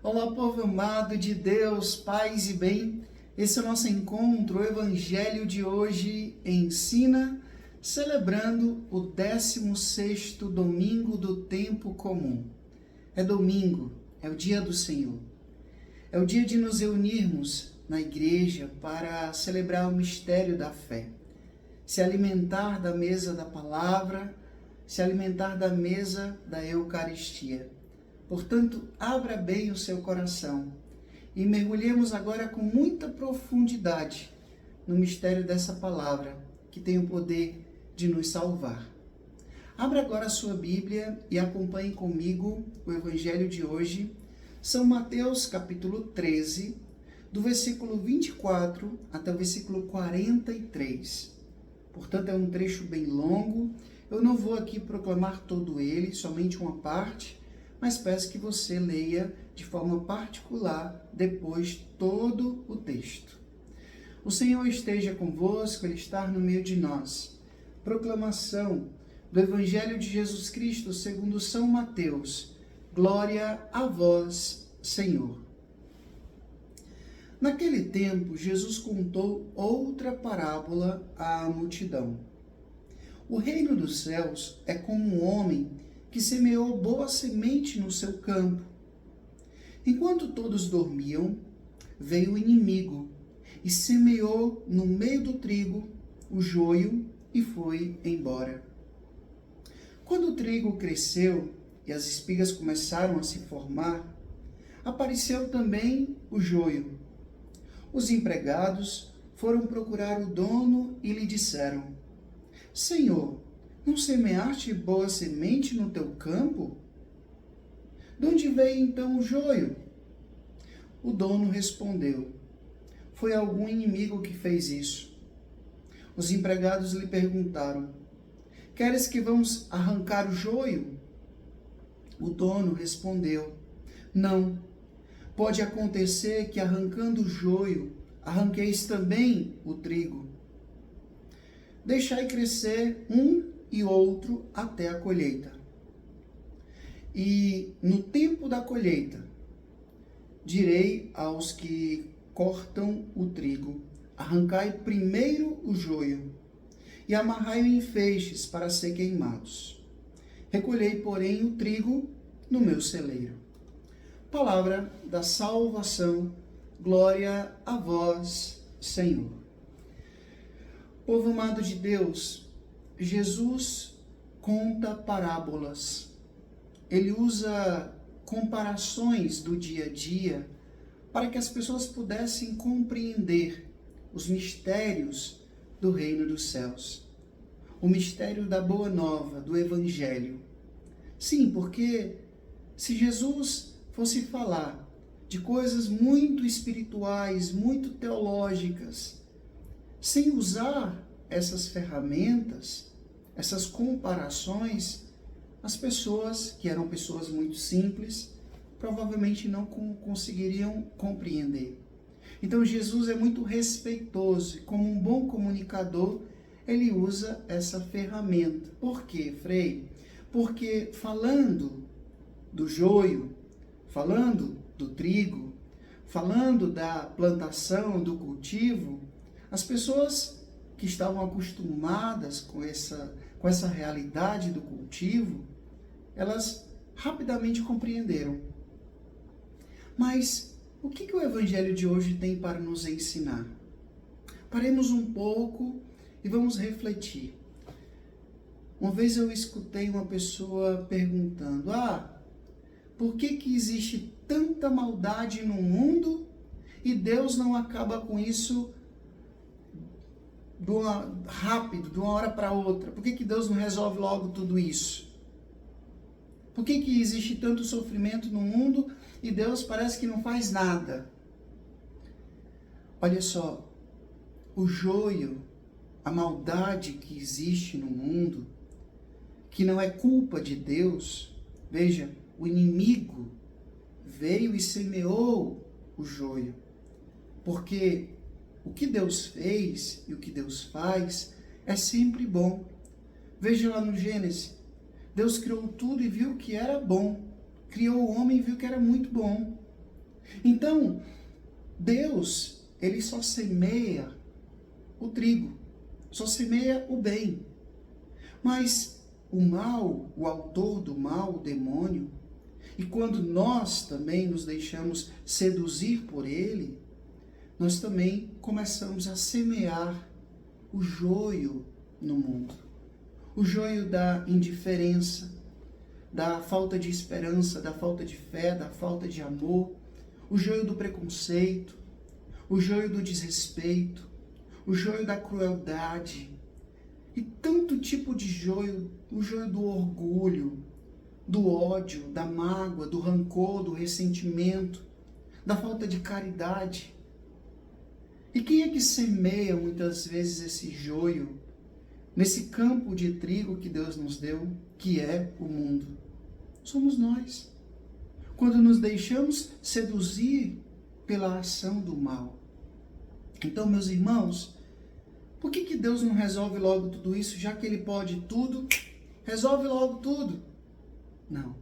Olá, povo amado de Deus, paz e bem. Esse é o nosso encontro, o Evangelho de hoje ensina, celebrando o 16º domingo do tempo comum. É domingo, é o dia do Senhor. É o dia de nos reunirmos na igreja para celebrar o mistério da fé. Se alimentar da mesa da palavra, se alimentar da mesa da Eucaristia. Portanto, abra bem o seu coração e mergulhemos agora com muita profundidade no mistério dessa palavra, que tem o poder de nos salvar. Abra agora a sua Bíblia e acompanhe comigo o Evangelho de hoje, São Mateus capítulo 13, do versículo 24 até o versículo 43. Portanto, é um trecho bem longo. Eu não vou aqui proclamar todo ele, somente uma parte, mas peço que você leia de forma particular depois todo o texto. O Senhor esteja convosco, Ele está no meio de nós. Proclamação do Evangelho de Jesus Cristo segundo São Mateus. Glória a vós, Senhor. Naquele tempo, Jesus contou outra parábola à multidão. O reino dos céus é como um homem que semeou boa semente no seu campo. Enquanto todos dormiam, veio o inimigo e semeou no meio do trigo o joio e foi embora. Quando o trigo cresceu e as espigas começaram a se formar, apareceu também o joio. Os empregados foram procurar o dono e lhe disseram: Senhor, não semeaste boa semente no teu campo? De onde veio então o joio? O dono respondeu: Foi algum inimigo que fez isso. Os empregados lhe perguntaram: Queres que vamos arrancar o joio? O dono respondeu: Não. Pode acontecer que arrancando o joio, arranqueis também o trigo. Deixai crescer um e outro até a colheita. E no tempo da colheita, direi aos que cortam o trigo: arrancai primeiro o joio e amarrai-o em feixes para ser queimados. Recolhei, porém, o trigo no meu celeiro. Palavra da salvação, glória a vós, Senhor. Povo amado de Deus, Jesus conta parábolas. Ele usa comparações do dia a dia para que as pessoas pudessem compreender os mistérios do reino dos céus. O mistério da boa nova, do Evangelho. Sim, porque se Jesus fosse falar de coisas muito espirituais, muito teológicas, sem usar essas ferramentas, essas comparações, as pessoas, que eram pessoas muito simples, provavelmente não conseguiriam compreender. Então Jesus é muito respeitoso e, como um bom comunicador, ele usa essa ferramenta. Por quê, Frei? Porque falando do joio, falando do trigo, falando da plantação, do cultivo, as pessoas que estavam acostumadas com essa realidade do cultivo, elas rapidamente compreenderam. Mas o que o Evangelho de hoje tem para nos ensinar? Paremos um pouco e vamos refletir. Uma vez eu escutei uma pessoa perguntando: por que existe tanta maldade no mundo e Deus não acaba com isso rápido, de uma hora para outra? Por que Deus não resolve logo tudo isso? Por que existe tanto sofrimento no mundo e Deus parece que não faz nada? Olha só, o joio, a maldade que existe no mundo, que não é culpa de Deus, veja, o inimigo veio e semeou o joio, porque o que Deus fez e o que Deus faz é sempre bom. Veja lá no Gênesis, Deus criou tudo e viu que era bom. Criou o homem e viu que era muito bom. Então, Deus, ele só semeia o trigo, só semeia o bem. Mas o mal, o autor do mal, o demônio, e quando nós também nos deixamos seduzir por ele, nós também começamos a semear o joio no mundo. O joio da indiferença, da falta de esperança, da falta de fé, da falta de amor, o joio do preconceito, o joio do desrespeito, o joio da crueldade, e tanto tipo de joio, o joio do orgulho, do ódio, da mágoa, do rancor, do ressentimento, da falta de caridade. E quem é que semeia muitas vezes esse joio nesse campo de trigo que Deus nos deu, que é o mundo? Somos nós. Quando nos deixamos seduzir pela ação do mal. Então, meus irmãos, por que Deus não resolve logo tudo isso, já que Ele pode tudo? Resolve logo tudo. Não.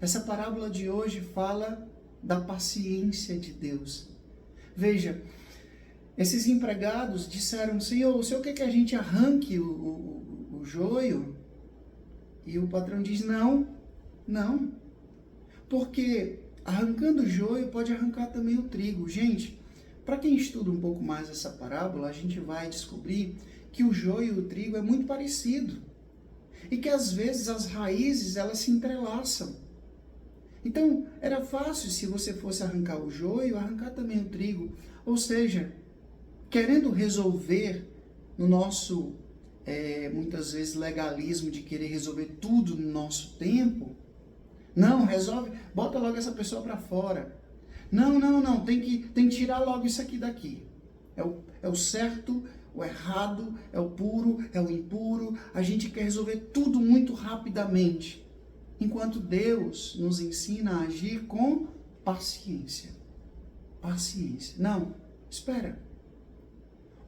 Essa parábola de hoje fala da paciência de Deus. Veja, esses empregados disseram: Senhor, o Senhor quer que a gente arranque o joio? E o patrão diz: não. Porque arrancando o joio pode arrancar também o trigo. Gente, para quem estuda um pouco mais essa parábola, a gente vai descobrir que o joio e o trigo é muito parecido. E que às vezes as raízes elas se entrelaçam. Então, era fácil, se você fosse arrancar o joio, arrancar também o trigo. Ou seja, querendo resolver no nosso, muitas vezes, legalismo de querer resolver tudo no nosso tempo, não, resolve, bota logo essa pessoa para fora. Não, tem que tirar logo isso aqui daqui. É o certo, o errado, é o puro, é o impuro. A gente quer resolver tudo muito rapidamente. Enquanto Deus nos ensina a agir com paciência. Paciência. Não, espera.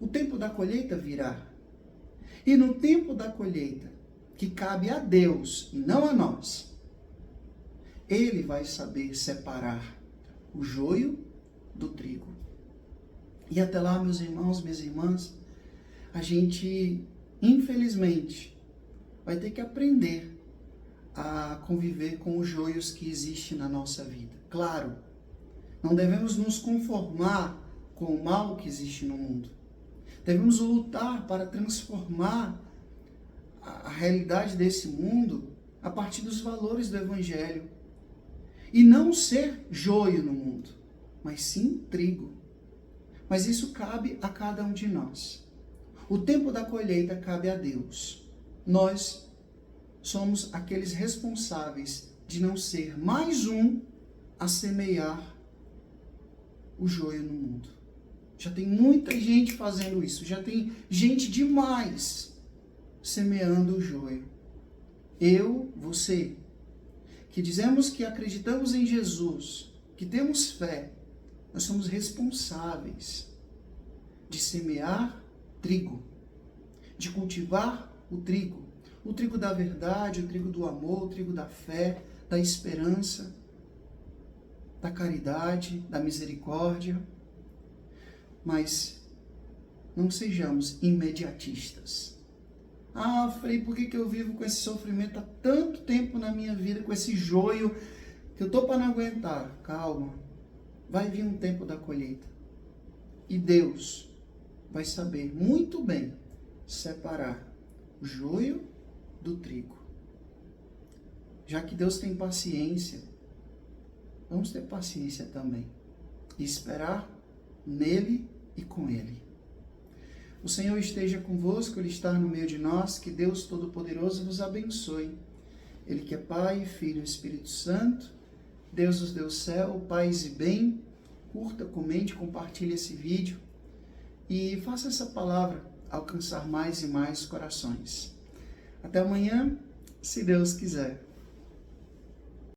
O tempo da colheita virá. E no tempo da colheita, que cabe a Deus e não a nós, Ele vai saber separar o joio do trigo. E até lá, meus irmãos, minhas irmãs, a gente, infelizmente, vai ter que aprender a conviver com os joios que existem na nossa vida. Claro, não devemos nos conformar com o mal que existe no mundo. Devemos lutar para transformar a realidade desse mundo a partir dos valores do Evangelho. E não ser joio no mundo, mas sim trigo. Mas isso cabe a cada um de nós. O tempo da colheita cabe a Deus. Nós somos aqueles responsáveis de não ser mais um a semear o joio no mundo. Já tem muita gente fazendo isso, já tem gente demais semeando o joio. Eu, você, que dizemos que acreditamos em Jesus, que temos fé, nós somos responsáveis de semear trigo, de cultivar o trigo da verdade, o trigo do amor, o trigo da fé, da esperança, da caridade, da misericórdia. Mas não sejamos imediatistas. Ah, Frei, por que eu vivo com esse sofrimento há tanto tempo na minha vida, com esse joio, que eu estou para não aguentar? Calma, vai vir um tempo da colheita. E Deus vai saber muito bem separar o joio do trigo. Já que Deus tem paciência, vamos ter paciência também. E esperar nele e com ele. O Senhor esteja convosco, Ele está no meio de nós, que Deus Todo-Poderoso vos abençoe. Ele que é Pai, Filho e Espírito Santo, Deus nos deu o céu, paz e bem. Curta, comente, compartilhe esse vídeo e faça essa palavra alcançar mais e mais corações. Até amanhã, se Deus quiser.